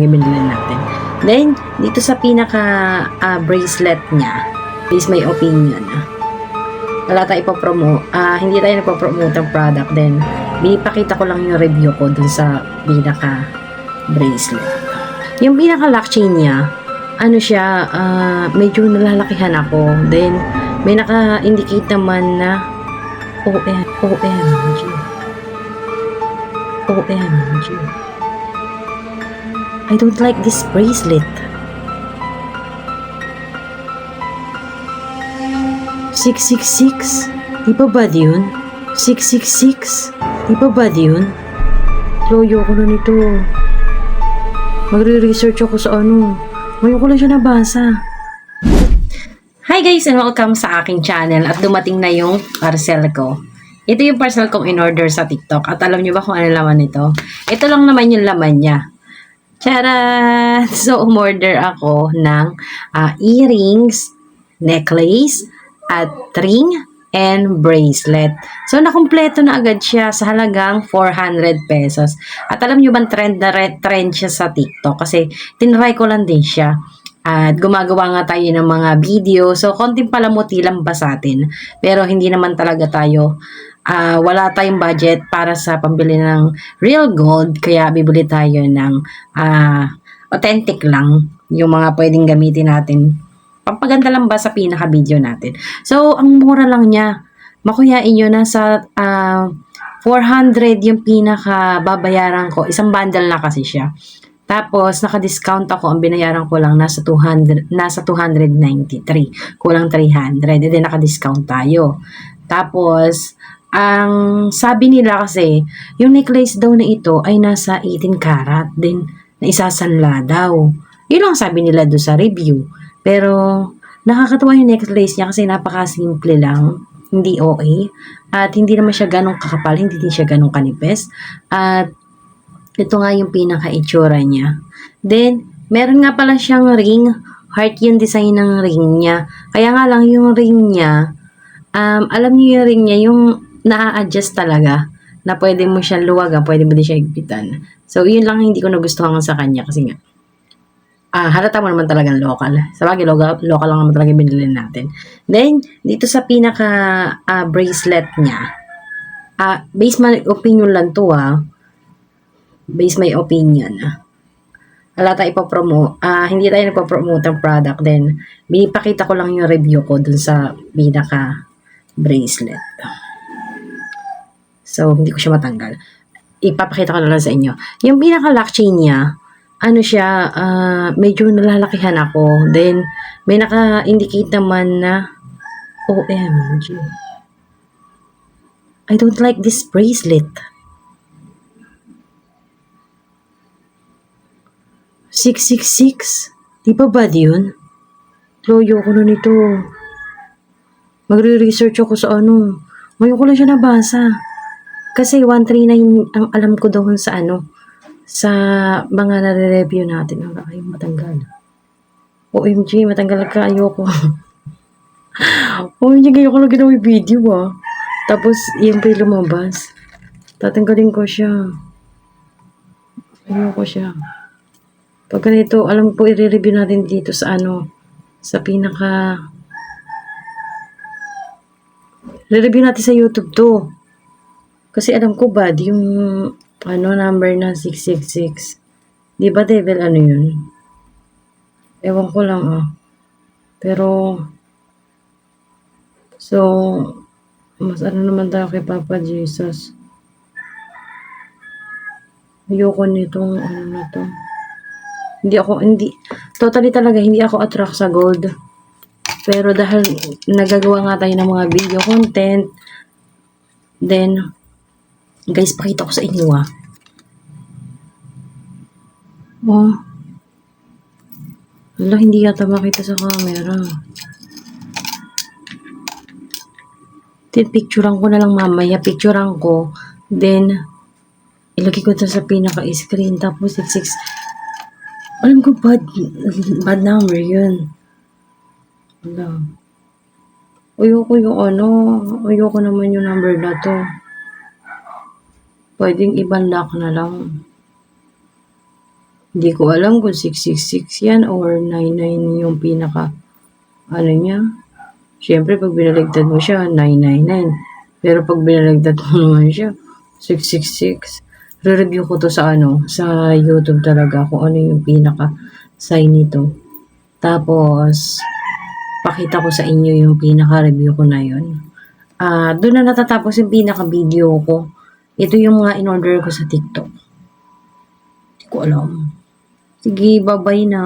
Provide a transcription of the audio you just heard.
binili natin. Then, dito sa pinaka bracelet niya, please my opinion. Wala tayo ipopromote. Hindi tayo nagpo-promote ng product. Then, binipakita ko lang yung review ko dun sa pinaka bracelet. Yung pinaka lock chain niya, ano siya, medyo nalalakihan ako. Then, may naka-indicate naman na OMG. I don't like this bracelet. 666? Di ba bad yun? 666? Di ba bad yun? Loyo ko na nito. Magre-research ako sa ano. Ngayon ko lang siya nabasa. Hi guys and welcome sa aking channel at dumating na yung parcel ko. Ito yung parcel kong in-order sa TikTok at alam niyo ba kung ano laman nito? Ito lang naman yung laman niya. Tcharan! So, umorder ako ng earrings, necklace, at ring, and bracelet. So, nakumpleto na agad siya sa halagang 400 pesos. At alam nyo bang trend siya sa TikTok? Kasi, tinry ko lang din siya. At gumagawa nga tayo ng mga video. So, konting palamuti lang ba sa atin? Pero, hindi naman talaga tayo wala tayong budget para sa pambili ng real gold, kaya bibili tayo ng authentic lang, yung mga pwedeng gamitin natin. Pampaganda lang ba sa pinaka-video natin. So, ang mura lang niya. Makuyain nyo na sa 400 yung pinaka-babayaran ko. Isang bundle na kasi siya. Tapos, naka-discount ako. Ang binayaran ko lang nasa 293. Kulang 300. And then, naka-discount tayo. Tapos, ang sabi nila kasi, yung necklace daw na ito ay nasa 18 karat din na isasanla daw. Yun lang sabi nila doon sa review. Pero, nakakatawa yung necklace niya kasi napaka-simple lang. Hindi OA. At hindi naman siya ganong kakapal, hindi din siya ganong kanipes. At ito nga yung pinaka-itsura niya. Then, meron nga pala siyang ring. Heart yung design ng ring niya. Kaya nga lang yung ring niya, alam niyo yung ring niya, yung na-adjust talaga na pwede mo siyang luwagan, pwede mo din siya higpitan. So, yun lang hindi ko nagustuhan sa kanya kasi nga, halata mo naman talagang local. Sa bagay, local lang naman talaga binili natin. Then, dito sa pinaka bracelet niya, base my opinion lang to base my opinion. Wala tayo ipopromote. Hindi tayo nagpo-promote ng product. Then, binipakita ko lang yung review ko dun sa pinaka bracelet. So, hindi ko siya matanggal. Ipapakita ko na lang sa inyo. Yung pinaka-lock chain niya, ano siya, medyo nalalakihan ako. Then, may naka-indicate naman na OMG. I don't like this bracelet. 666? Di ba bad yun? Loyo ko na nito. Magre-research ako sa ano. Ngayon ko lang siya nabasa. Kasi 139 ang alam ko doon sa sa mga nare-review natin. Ay, matanggal. OMG, matanggal ka. Ayoko. OMG, ngayon ko lang ginawa yung video Tapos, yung pa lumabas. Tatanggalin ko siya. Ayoko siya. Pag ganito, alam ko i-review natin dito sa sa pinaka re-review natin sa YouTube to. Kasi alam ko bad yung number na 666. Di ba devil yun? Ewan ko lang Pero so mas naman tayo kay Papa Jesus. Ayoko nitong na to. Totally talaga, hindi ako attract sa gold. Pero dahil nagagawa nga tayo ng mga video content, then, guys, pakita ko sa inyo Wala, hindi yata makita sa camera. Then, picturean ko na lang mamaya. Picturean ko. Then, ilagay ko ito sa pinaka-screen. Tapos, 66. Alam ko, bad number yun. Wala. Ayoko ayoko naman yung number na to. Pwedeng ibang lock na lang. Hindi ko alam kung 666 yan or 99 yung pinaka, ano niya. Siyempre, pag binaligtad mo siya, 999. Pero pag binaligtad mo naman siya, 666. Re-review ko to sa sa YouTube talaga kung ano yung pinaka sign nito. Tapos, pakita ko sa inyo yung pinaka-review ko na yun. Doon na natatapos yung pinaka-video ko. Ito yung mga in-order ko sa TikTok. Hindi ko alam. Sige, bye-bye na.